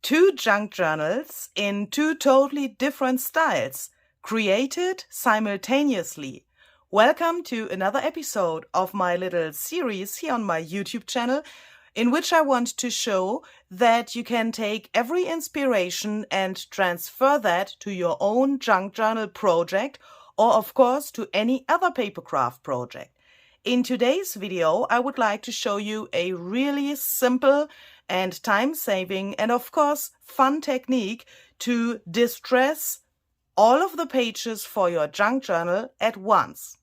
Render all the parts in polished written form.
Two junk journals in two totally different styles, created simultaneously. Welcome to another episode of my little series here on my YouTube channel, in which I want to show that you can take every inspiration and transfer that to your own junk journal project, or of course to any other papercraft project. In today's video, I would like to show you a really simple and time-saving and of course fun technique to distress all of the pages for your junk journal at once.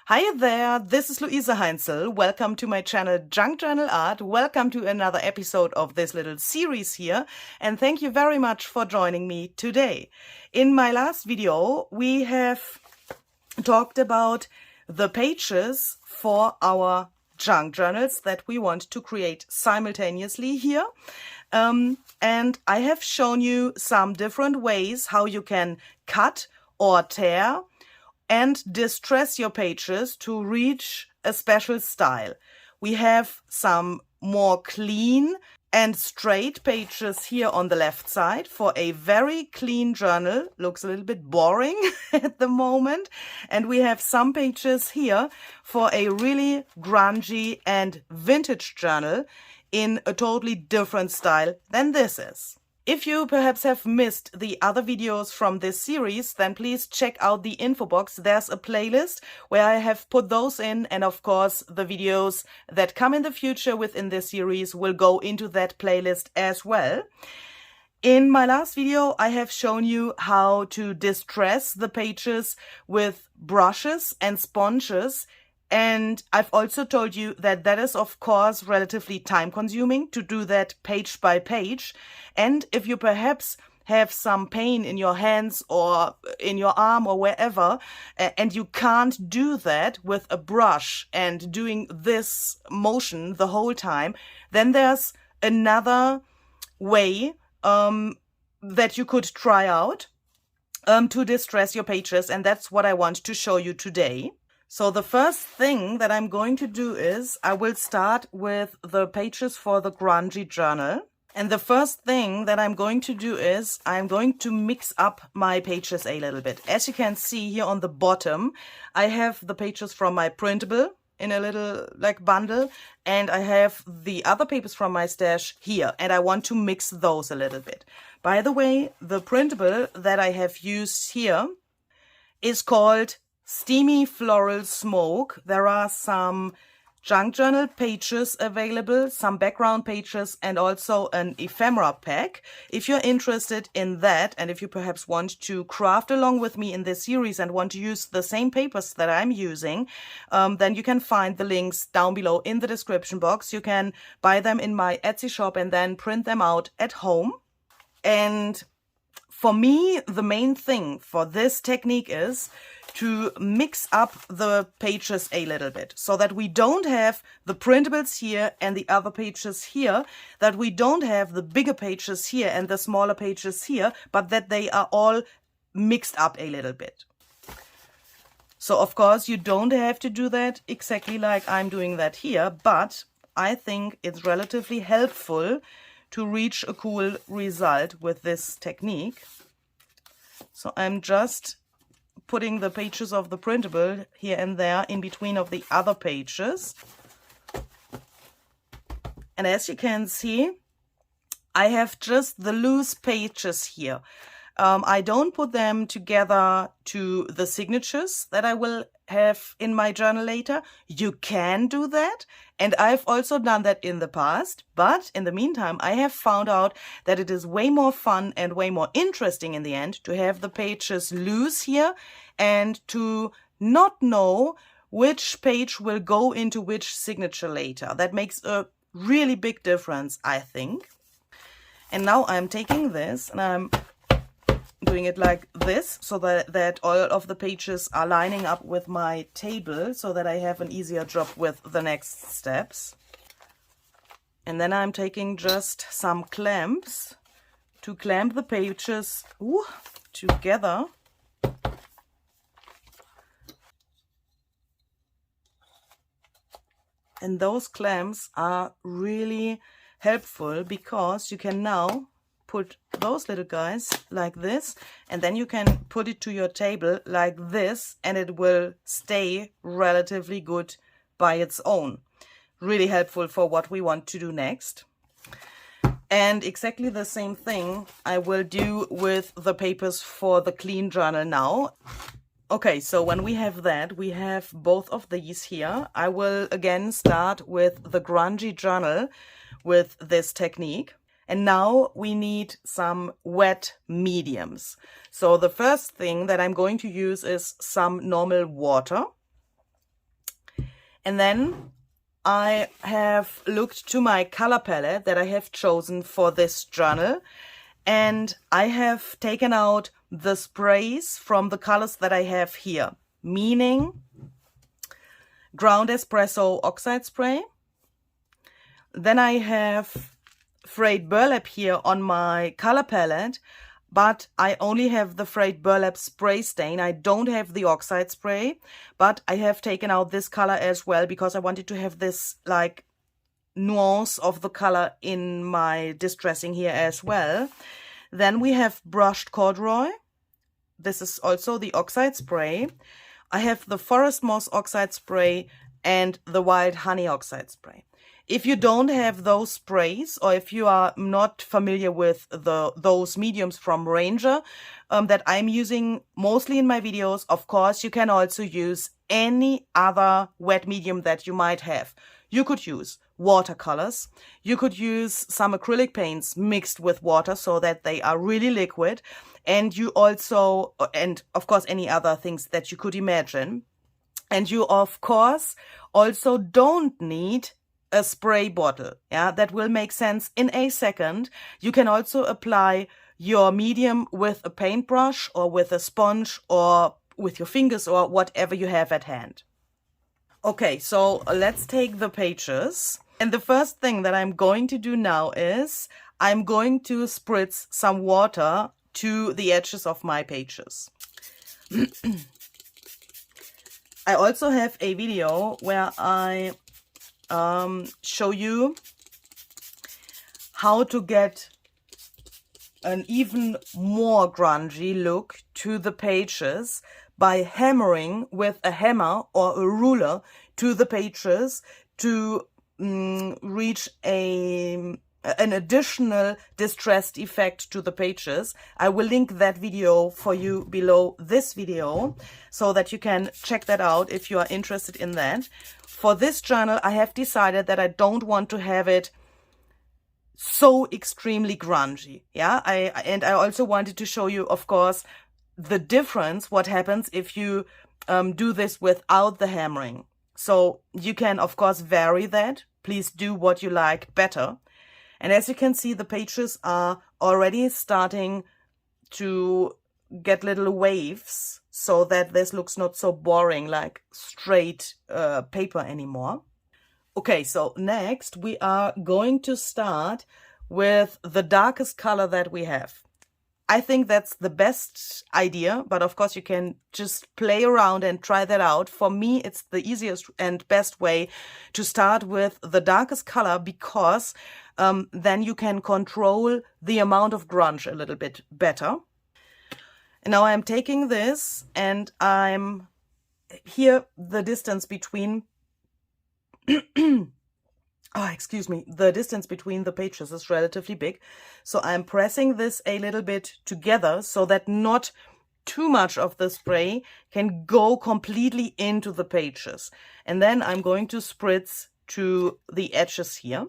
Hi there, this is Luise Heinzel. Welcome to my channel Junk Journal Art. Welcome to another episode of this little series here, and thank you very much for joining me today. In my last video, we have talked about the pages for our junk journals that we want to create simultaneously here. And I have shown you some different ways how you can cut or tear and distress your pages to reach a special style. We have some more clean and straight pages here on the left side for a very clean journal. Looks a little bit boring at the moment. And we have some pages here for a really grungy and vintage journal in a totally different style than this is. If you perhaps have missed the other videos from this series, then please check out the info box. There's a playlist where I have put those in, and of course the videos that come in the future within this series will go into that playlist as well. In my last video, I have shown you how to distress the pages with brushes and sponges. And I've also told you that that is, of course, relatively time-consuming to do that page by page. And if you perhaps have some pain in your hands or in your arm or wherever, and you can't do that with a brush and doing this motion the whole time, then there's another way that you could try out to distress your pages. And that's what I want to show you today. So the first thing that I'm going to do is I will start with the pages for the grungy journal. And the first thing that I'm going to do is I'm going to mix up my pages a little bit. As you can see here on the bottom, I have the pages from my printable in a little bundle, and I have the other papers from my stash here, and I want to mix those a little bit. By the way, the printable that I have used here is called Steamy Floral Smoke. There are some junk journal pages available, some background pages, and also an ephemera pack. If you're interested in that, and if you perhaps want to craft along with me in this series and want to use the same papers that I'm using, then you can find the links down below in the description box. You can buy them in my Etsy shop and then print them out at home. And for me, the main thing for this technique is to mix up the pages a little bit so that we don't have the printables here and the other pages here, that we don't have the bigger pages here and the smaller pages here, but that they are all mixed up a little bit. So of course you don't have to do that exactly like I'm doing that here, but I think it's relatively helpful to reach a cool result with this technique. So I'm just putting the pages of the printable here and there in between of the other pages. And as you can see, I have just the loose pages here. I don't put them together to the signatures that I will have in my journal later. You can do that, and I've also done that in the past, but in the meantime I have found out that it is way more fun and way more interesting in the end to have the pages loose here and to not know which page will go into which signature later. That makes a really big difference, I think. And now I'm taking this and I'm doing it like this so that all of the pages are lining up with my table so that I have an easier job with the next steps. And then I'm taking just some clamps to clamp the pages together And those clamps are really helpful because you can now put those little guys like this, and then you can put it to your table like this, and it will stay relatively good by its own. Really helpful for what we want to do next. And exactly the same thing I will do with the papers for the clean journal now. Okay, so when we have that, we have both of these here. I will again start with the grungy journal with this technique. And now we need some wet mediums. So the first thing that I'm going to use is some normal water. And then I have looked to my color palette that I have chosen for this journal, and I have taken out the sprays from the colors that I have here, meaning ground espresso oxide spray. Then I have frayed burlap here on my color palette, but I only have the frayed burlap spray stain. I don't have the oxide spray, but I have taken out this color as well because I wanted to have this like nuance of the color in my distressing here as well. Then we have brushed corduroy. This is also the oxide spray. I have the forest moss oxide spray and the wild honey oxide spray. If you don't have those sprays, or if you are not familiar with those mediums from Ranger that I'm using mostly in my videos, of course, you can also use any other wet medium that you might have. You could use watercolors. You could use some acrylic paints mixed with water so that they are really liquid. And you also, and of course, any other things that you could imagine. And you, of course, also don't need a spray bottle. Yeah, that will make sense in a second. You can also apply your medium with a paintbrush or with a sponge or with your fingers or whatever you have at hand. Okay, so let's take the pages. And the first thing that I'm going to do now is I'm going to spritz some water to the edges of my pages. I also have a video where I show you how to get an even more grungy look to the pages by hammering with a hammer or a ruler to the pages to reach an additional distressed effect to the pages. I will link that video for you below this video so that you can check that out if you are interested in that. For this journal, I have decided that I don't want to have it so extremely grungy. Yeah, I also wanted to show you, of course, the difference, what happens if you do this without the hammering. So you can, of course, vary that. Please do what you like better. And as you can see, the pages are already starting to get little waves so that this looks not so boring like straight paper anymore. Okay, so next we are going to start with the darkest color that we have. I think that's the best idea, but of course you can just play around and try that out. For me, it's the easiest and best way to start with the darkest color because then you can control the amount of grunge a little bit better. And now I'm taking this and I'm here, the distance between the distance between the pages is relatively big. So I'm pressing this a little bit together so that not too much of the spray can go completely into the pages. And then I'm going to spritz to the edges here.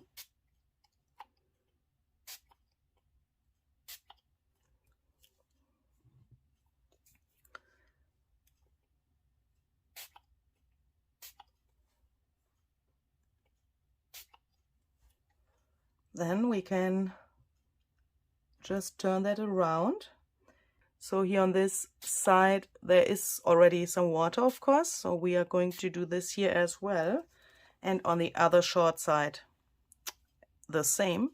Then we can just turn that around. So here on this side, there is already some water, of course. So we are going to do this here as well. And on the other short side, the same.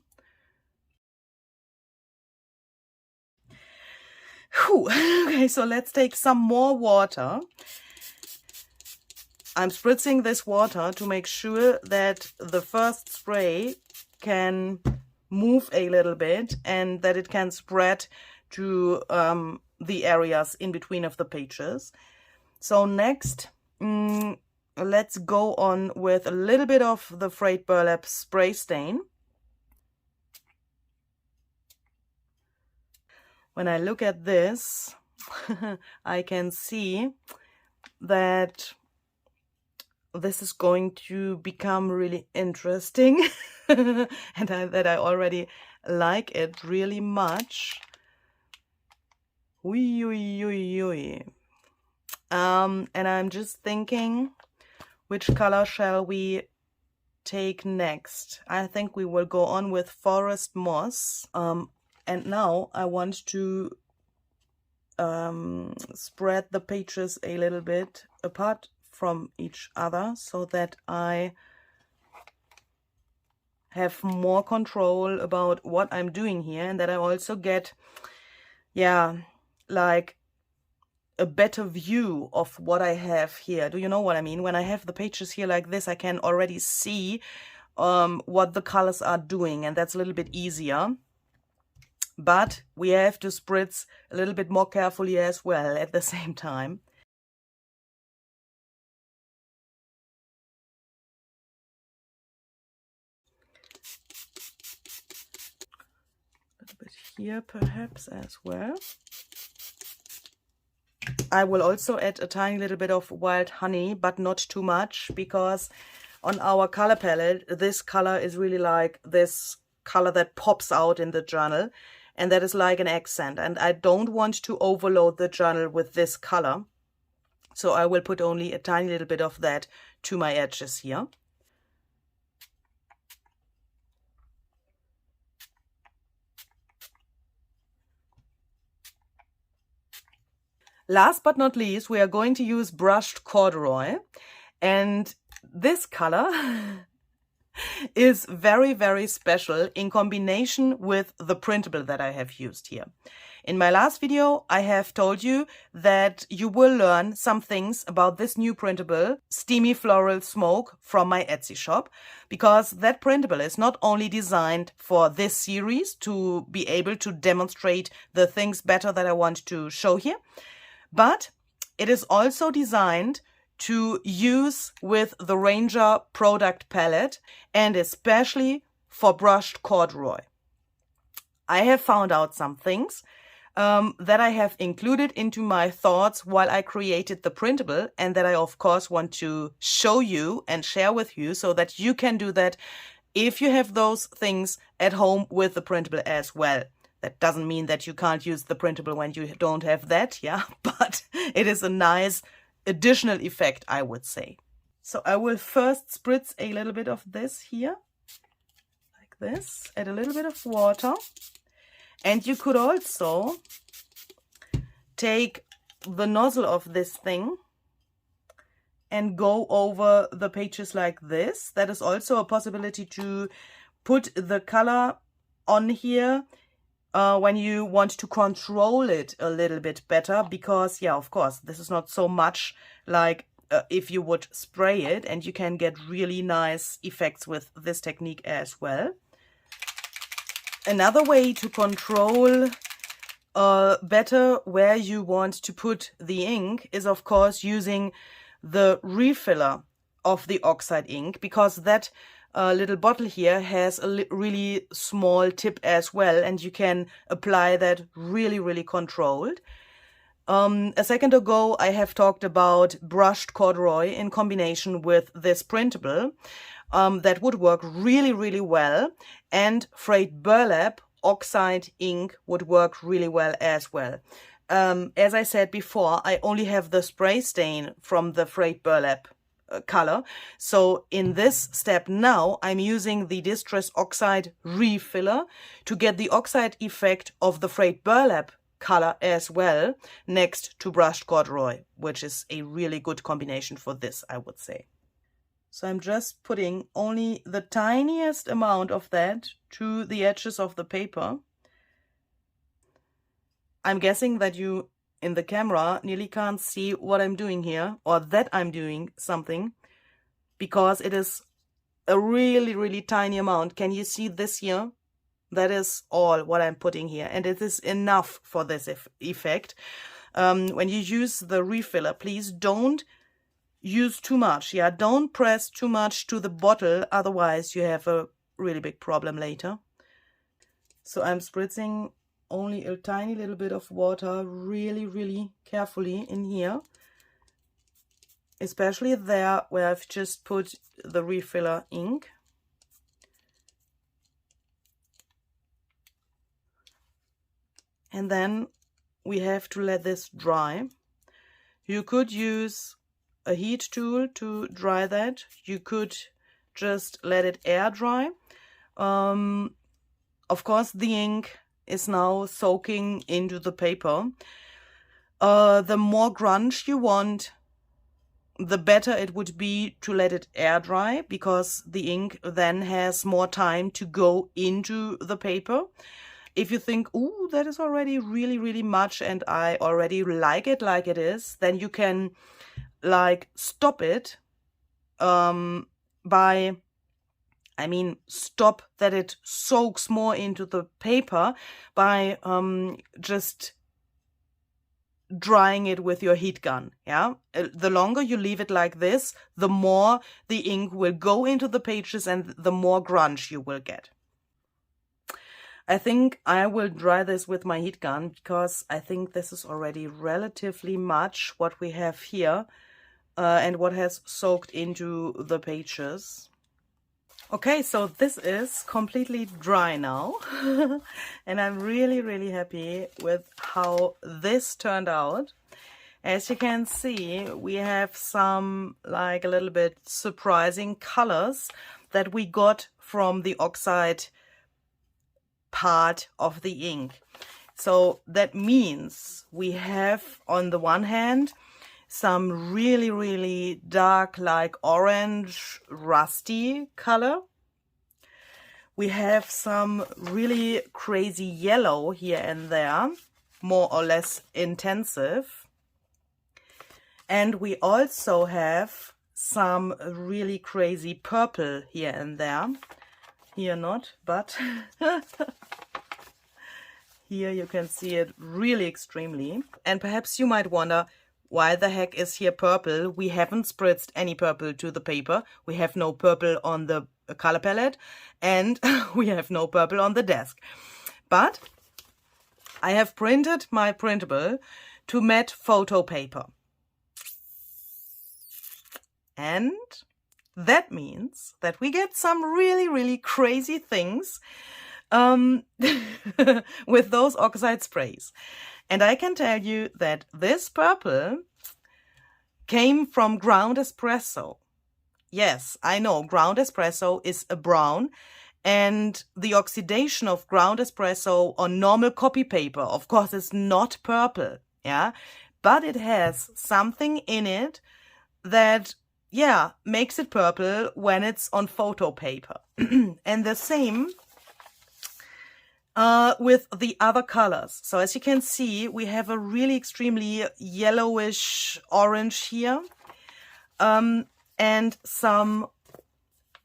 Whew. Okay, so let's take some more water. I'm spritzing this water to make sure that the first spray can move a little bit and that it can spread to the areas in between of the pages. So next, let's go on with a little bit of the frayed burlap spray stain. When I look at this, I can see that this is going to become really interesting and that I already like it really much. And I'm just thinking, which color shall we take next? I think we will go on with Forest Moss. And now I want to spread the pages a little bit apart from each other so that I have more control about what I'm doing here, and that I also get, like a better view of what I have here. Do you know what I mean? When I have the pages here like this, I can already see what the colors are doing, and that's a little bit easier. But we have to spritz a little bit more carefully as well at the same time. A little bit here perhaps as well. I will also add a tiny little bit of wild honey, but not too much, because on our color palette, this color is really like this color that pops out in the journal. And that is like an accent, and I don't want to overload the journal with this color. So I will put only a tiny little bit of that to my edges here. Last but not least, we are going to use brushed corduroy, and this color is very, very special in combination with the printable that I have used here. In my last video, I have told you that you will learn some things about this new printable, Steamy Floral Smoke, from my Etsy shop, because that printable is not only designed for this series to be able to demonstrate the things better that I want to show here, but it is also designed to use with the Ranger product palette, and especially for brushed corduroy. I have found out some things that I have included into my thoughts while I created the printable, and that I of course want to show you and share with you so that you can do that if you have those things at home with the printable as well. That doesn't mean that you can't use the printable when you don't have that, but it is a nice additional effect, I would say. So I will first spritz a little bit of this here, like this, add a little bit of water. And you could also take the nozzle of this thing and go over the pages like this. That is also a possibility to put the color on here when you want to control it a little bit better, because of course this is not so much like if you would spray it, and you can get really nice effects with this technique as well. Another way to control better where you want to put the ink is of course using the refiller of the oxide ink, because that little bottle here has a really small tip as well, and you can apply that really controlled. A second ago I have talked about brushed corduroy in combination with this printable. That would work really well, and frayed burlap oxide ink would work really well as well. As I said before, I only have the spray stain from the frayed burlap color. So in this step now, I'm using the Distress Oxide refiller to get the oxide effect of the frayed burlap color as well, next to brushed corduroy, which is a really good combination for this, I would say. So I'm just putting only the tiniest amount of that to the edges of the paper. I'm guessing that you in the camera nearly can't see what I'm doing here, or that I'm doing something, because it is a really, really tiny amount. Can you see this here? That is all what I'm putting here, and it is enough for this effect. When you use the refiller, please don't use too much. Yeah, don't press too much to the bottle, otherwise you have a really big problem later. So I'm spritzing only a tiny little bit of water really, really carefully in here, especially there where I've just put the refiller ink. And then we have to let this dry. You could use a heat tool to dry that. You could just let it air dry. Of course, the ink is now soaking into the paper. The more grunge you want, the better it would be to let it air dry, because the ink then has more time to go into the paper. If you think, ooh, that is already really, really much and I already like it is, then you can like stop it by, stop that it soaks more into the paper by just drying it with your heat gun. Yeah, the longer you leave it like this, the more the ink will go into the pages and the more grunge you will get. I think I will dry this with my heat gun, because I think this is already relatively much what we have here and what has soaked into the pages. Okay, so this is completely dry now and I'm really, really happy with how this turned out. As you can see, we have some like a little bit surprising colors that we got from the oxide part of the ink. So that means we have on the one hand some really, really dark, like orange, rusty color. We have some really crazy yellow here and there, more or less intensive. And we also have some really crazy purple here and there. Here not, but here you can see it really extremely. And perhaps you might wonder, why the heck is here purple? We haven't spritzed any purple to the paper. We have no purple on the color palette, and we have no purple on the desk. But I have printed my printable to matte photo paper. And that means that we get some really, really crazy things with those oxide sprays. And I can tell you that this purple came from ground espresso. Yes, I know ground espresso is a brown, and the oxidation of ground espresso on normal copy paper, of course, is not purple, yeah, but it has something in it that, yeah, makes it purple when it's on photo paper. And the same with the other colors. So as you can see, we have a really extremely yellowish orange here, and some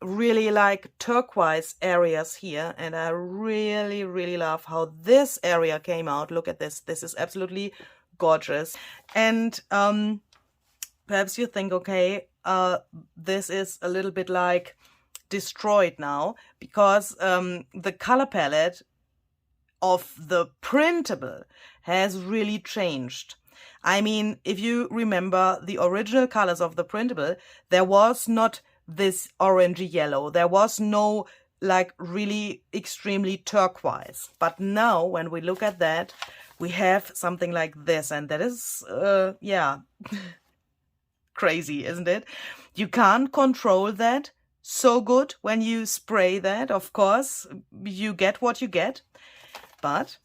really like turquoise areas here. And I really, really love how this area came out. Look at this. This is absolutely gorgeous. And perhaps you think, okay, this is a little bit like destroyed now, because the color palette of the printable has really changed. I mean, if you remember the original colors of the printable, there was not this orangey yellow. There was no like really extremely turquoise. But now when we look at that, we have something like this, and that is, yeah, crazy, isn't it? You can't control that so good when you spray that. Of course, you get what you get. But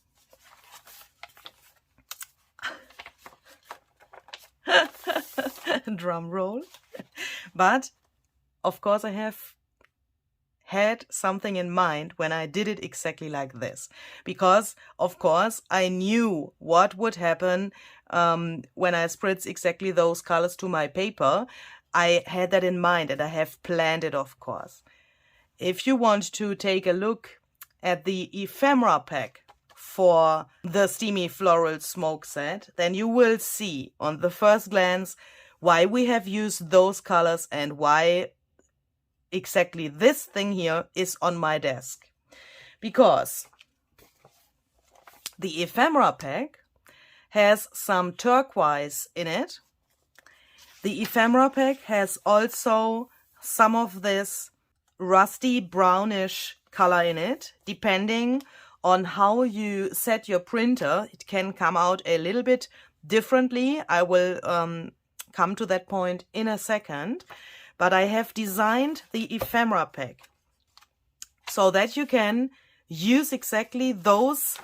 drum roll. But of course I have had something in mind when I did it exactly like this, because of course I knew what would happen when I spritz exactly those colors to my paper, I had that in mind and I have planned it, of course. If you want to take a look at the ephemera pack for the Steamy Floral Smoke set, then you will see on the first glance why we have used those colors and why exactly this thing here is on my desk. Because the ephemera pack has some turquoise in it. The ephemera pack has also some of this rusty brownish color in it. Depending on how you set your printer, it can come out a little bit differently. I will come to that point in a second. But I have designed the ephemera pack so that you can use exactly those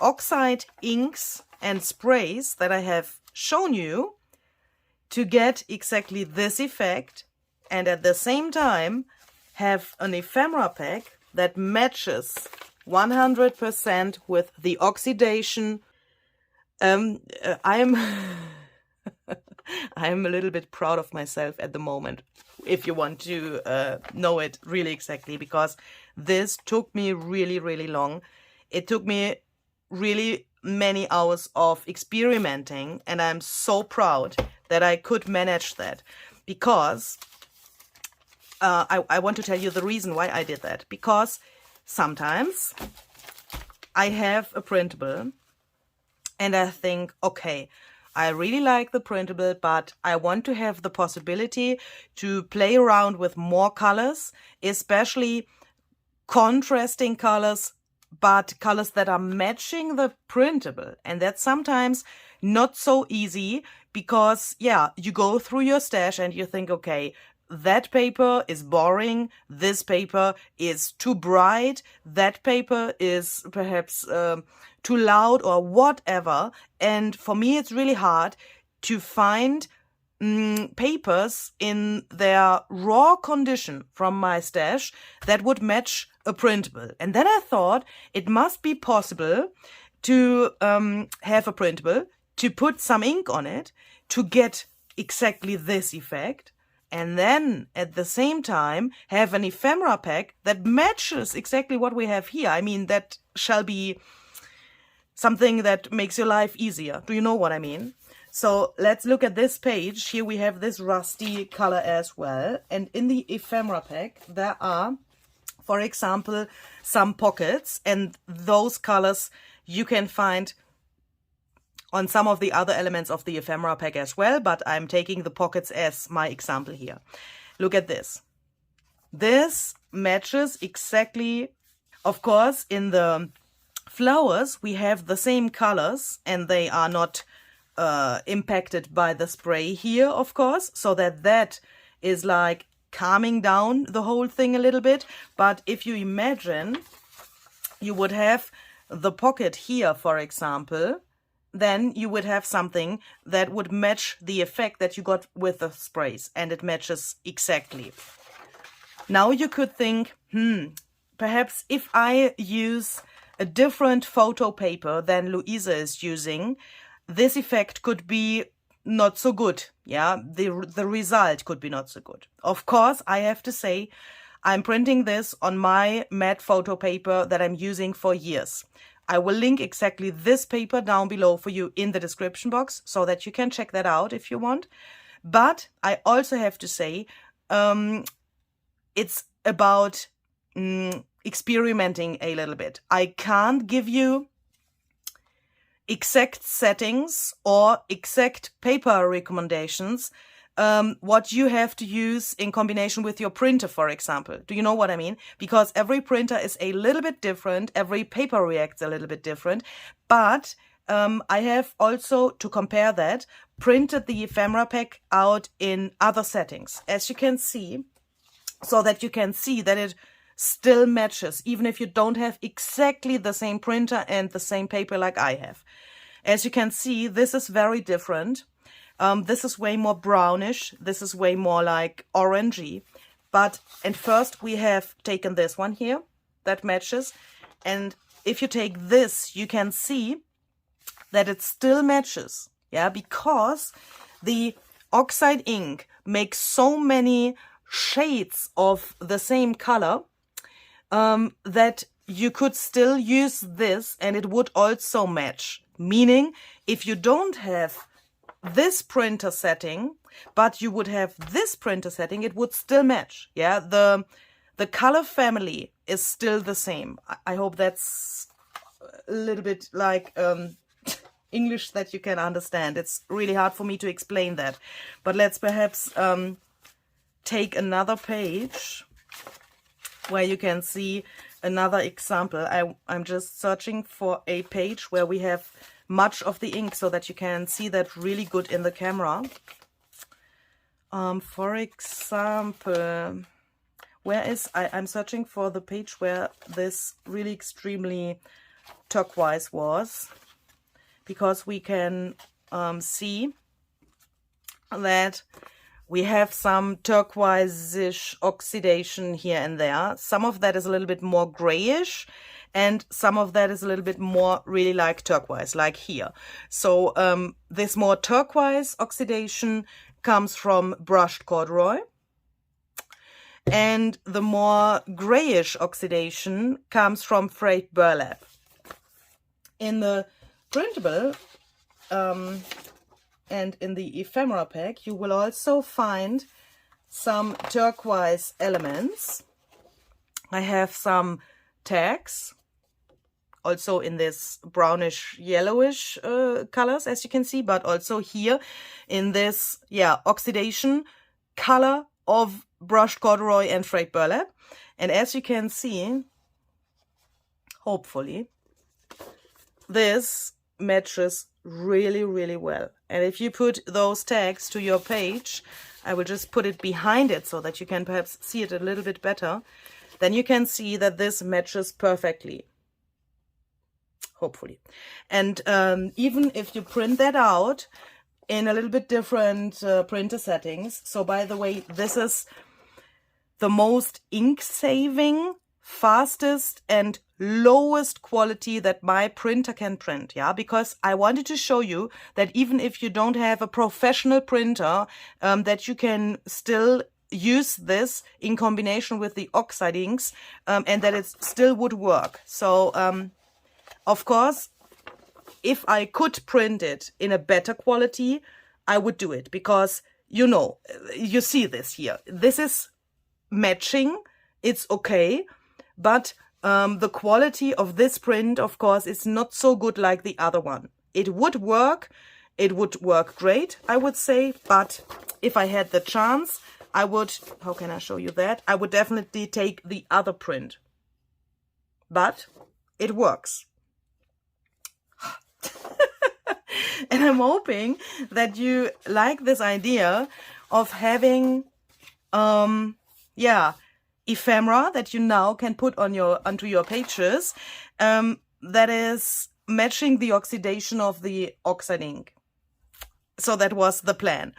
oxide inks and sprays that I have shown you to get exactly this effect, and at the same time have an ephemera pack that matches 100% with the oxidation. I'm I'm a little bit proud of myself at the moment, if you want to know it really exactly, because this took me really, really long. It took me really many hours of experimenting, and I'm so proud that I could manage that, because I want to tell you the reason why I did that. Because sometimes I have a printable and I think, okay, I really like the printable, but I want to have the possibility to play around with more colors, especially contrasting colors, but colors that are matching the printable. And that's sometimes not so easy because, yeah, you go through your stash and you think, okay, that paper is boring, this paper is too bright, that paper is perhaps too loud or whatever. And for me, it's really hard to find papers in their raw condition from my stash that would match a printable. And then I thought it must be possible to have a printable, to put some ink on it, to get exactly this effect, and then at the same time have an ephemera pack that matches exactly what we have here. I mean, that shall be something that makes your life easier. Do you know what I mean? So let's look at this page. Here we have this rusty color as well. And in the ephemera pack, there are, for example, some pockets. And those colors you can find on some of the other elements of the ephemera pack as well. But I'm taking the pockets as my example here. Look at this. This matches exactly, of course, in the flowers, we have the same colors and they are not impacted by the spray here, of course, so that is like calming down the whole thing a little bit. But if you imagine you would have the pocket here, for example, then you would have something that would match the effect that you got with the sprays, and it matches exactly. Now you could think, perhaps if I use a different photo paper than Louisa is using, this effect could be not so good. Yeah, the result could be not so good. Of course, I have to say, I'm printing this on my matte photo paper that I'm using for years. I will link exactly this paper down below for you in the description box so that you can check that out if you want. But I also have to say, it's about experimenting a little bit. I can't give you exact settings or exact paper recommendations, what you have to use in combination with your printer, for example. Do you know what I mean? Because every printer is a little bit different, every paper reacts a little bit different, but I have also, to compare that, printed the ephemera pack out in other settings, as you can see, so that you can see that it still matches, even if you don't have exactly the same printer and the same paper like I have. As you can see, this is very different. This is way more brownish. This is way more like orangey. But at first we have taken this one here that matches. And if you take this, you can see that it still matches. Yeah, because the oxide ink makes so many shades of the same color that you could still use this and it would also match. Meaning, if you don't have this printer setting, but you would have this printer setting, it would still match. Yeah, the color family is still the same. I hope that's a little bit like English that you can understand. It's really hard for me to explain that. But let's perhaps take another page where you can see another example. I'm just searching for a page where we have much of the ink so that you can see that really good in the camera. For example, I'm searching for the page where this really extremely turquoise was, because we can see that we have some turquoise-ish oxidation here and there. Some of that is a little bit more grayish, and some of that is a little bit more really like turquoise, like here. So this more turquoise oxidation comes from brushed corduroy, and the more grayish oxidation comes from frayed burlap. In the printable and in the ephemera pack, you will also find some turquoise elements. I have some tags, also in this brownish yellowish colors, as you can see, but also here in this oxidation color of brushed corduroy and frayed burlap. And as you can see, hopefully, this matches really, really well. And if you put those tags to your page, I will just put it behind it so that you can perhaps see it a little bit better. Then you can see that this matches perfectly. Hopefully. And even if you print that out in a little bit different printer settings. So by the way, this is the most ink saving, fastest and lowest quality that my printer can print, yeah, because I wanted to show you that even if you don't have a professional printer, that you can still use this in combination with the oxide inks, and that it still would work. So of course, if I could print it in a better quality, I would do it, because you see this here, this is matching, it's okay, but the quality of this print, of course, is not so good like the other one. It would work great, I would say, but if I had the chance, I would, how can I show you that? I would definitely take the other print. But it works. And I'm hoping that you like this idea of having ephemera that you now can put onto your pages, that is matching the oxidation of the oxide ink. So that was the plan.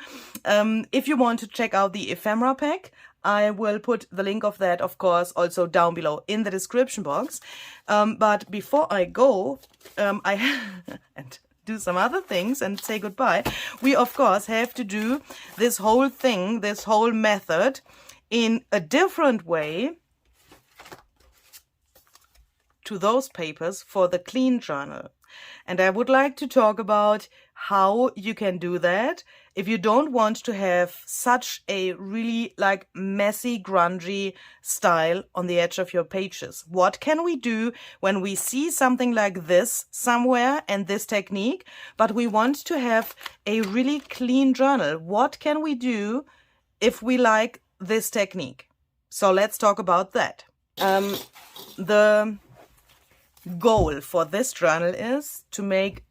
If you want to check out the ephemera pack, I will put the link of that, of course, also down below in the description box. But before I go, and do some other things and say goodbye, we of course have to do this whole thing, this whole method in a different way to those papers for the clean journal. And I would like to talk about how you can do that if you don't want to have such a really like messy, grungy style on the edge of your pages. What can we do when we see something like this somewhere and this technique, but we want to have a really clean journal? What can we do if we like this technique? So let's talk about that. The goal for this journal is to make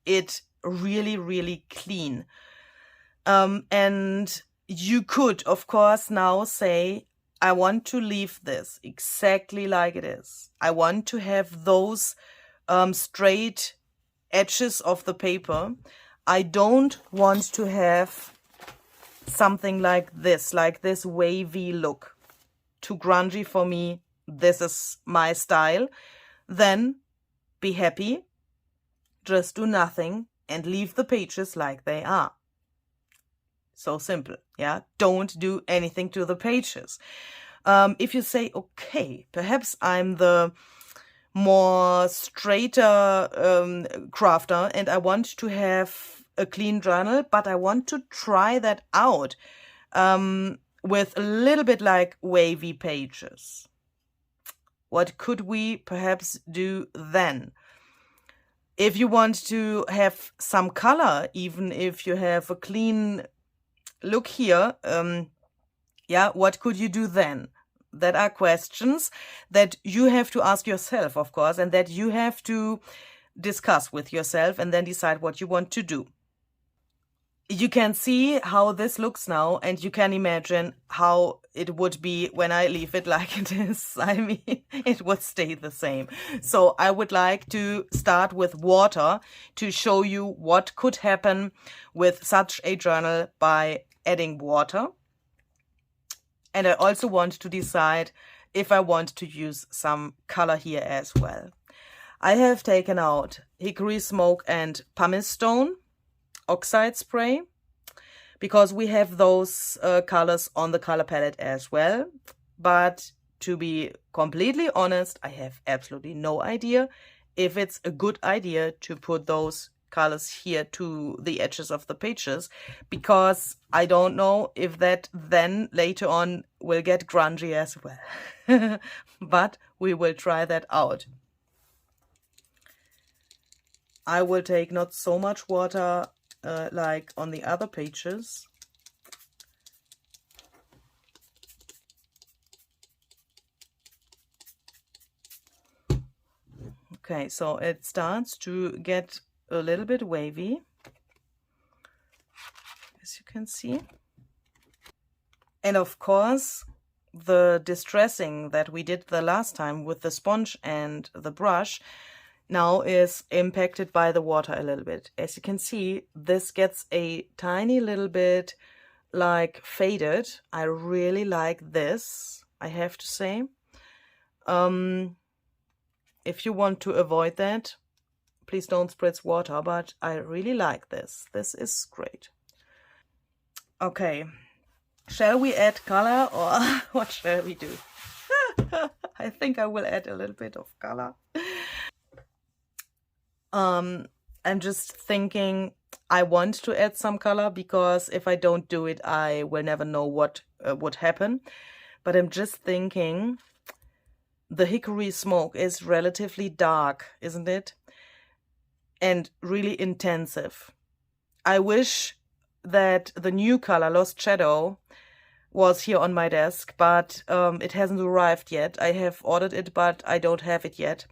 it really, really clean. And you could, of course, now say, I want to leave this exactly like it is. I want to have those straight edges of the paper. I don't want to have something like this wavy look. Too grungy for me. This is my style. Then be happy. Just do nothing and leave the pages like they are. So simple, yeah? Don't do anything to the pages. If you say, okay, perhaps I'm the more straighter crafter and I want to have a clean journal, but I want to try that out with a little bit like wavy pages. What could we perhaps do then? If you want to have some color, even if you have a clean look here, yeah, what could you do then? That are questions that you have to ask yourself, of course, and that you have to discuss with yourself and then decide what you want to do. You can see how this looks now, and you can imagine how it would be when I leave it like it is. I mean, it would stay the same. So I would like to start with water to show you what could happen with such a journal by adding water. And I also want to decide if I want to use some color here as well. I have taken out hickory smoke and pumice stone oxide spray because we have those colors on the color palette as well. But to be completely honest, I have absolutely no idea if it's a good idea to put those colors here to the edges of the pages, because I don't know if that then later on will get grungy as well. But we will try that out. I will take not so much water like on the other pages. Okay, so it starts to get a little bit wavy, as you can see. And of course, the distressing that we did the last time with the sponge and the brush now is impacted by the water a little bit. As you can see, this gets a tiny little bit like faded. I really like this, I have to say. If you want to avoid that, please don't spritz water, but I really like this. This is great. Okay, shall we add color or what shall we do? I think I will add a little bit of color. I'm just thinking I want to add some color, because if I don't do it, I will never know what would happen. But I'm just thinking the hickory smoke is relatively dark, isn't it? And really intensive. I wish that the new color, Lost Shadow, was here on my desk, but it hasn't arrived yet. I have ordered it, but I don't have it yet.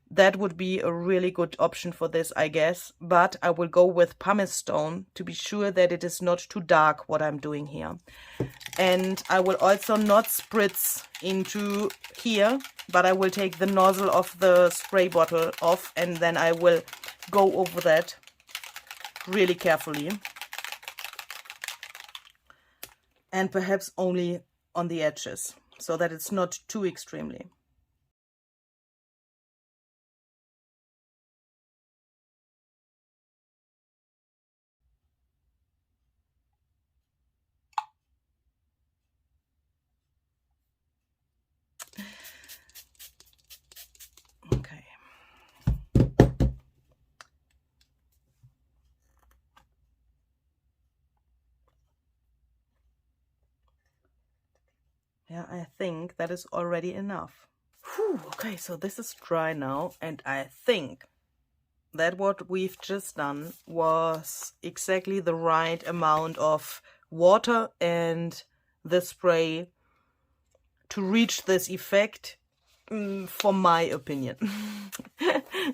That would be a really good option for this, I guess. But I will go with pumice stone to be sure that it is not too dark what I'm doing here. And I will also not spritz into here, but I will take the nozzle of the spray bottle off, and then I will go over that really carefully. And perhaps only on the edges, so that it's not too extremely. Okay. Yeah, I think that is already enough. Whew, okay, so this is dry now, and I think that what we've just done was exactly the right amount of water and the spray to reach this effect, for my opinion.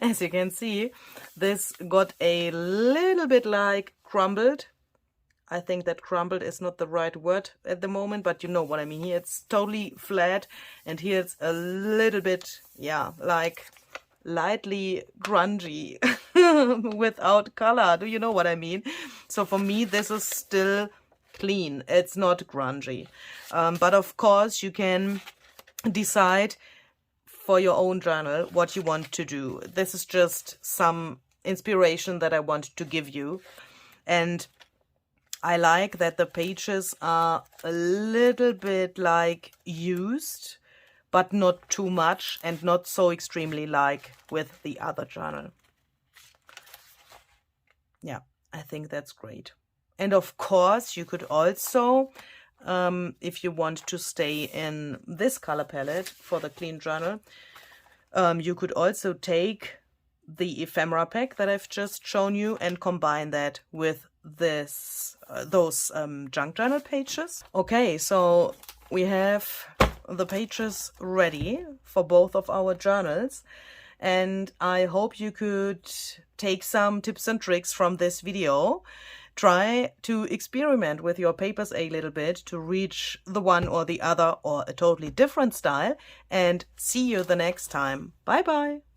As you can see, this got a little bit like crumbled. I think that crumbled is not the right word at the moment, but you know what I mean. Here it's totally flat, and here it's a little bit, yeah, like lightly grungy without color. Do you know what I mean? So for me, this is still clean. It's not grungy. But of course, you can decide for your own journal what you want to do. This is just some inspiration that I want to give you. And I like that the pages are a little bit like used, but not too much and not so extremely like with the other journal. Yeah, I think that's great. And of course, you could also, if you want to stay in this color palette for the clean journal, you could also take the ephemera pack that I've just shown you and combine that with those junk journal pages. Okay, so we have the pages ready for both of our journals, and I hope you could take some tips and tricks from this video. Try to experiment with your papers a little bit to reach the one or the other or a totally different style, and see you the next time. Bye bye!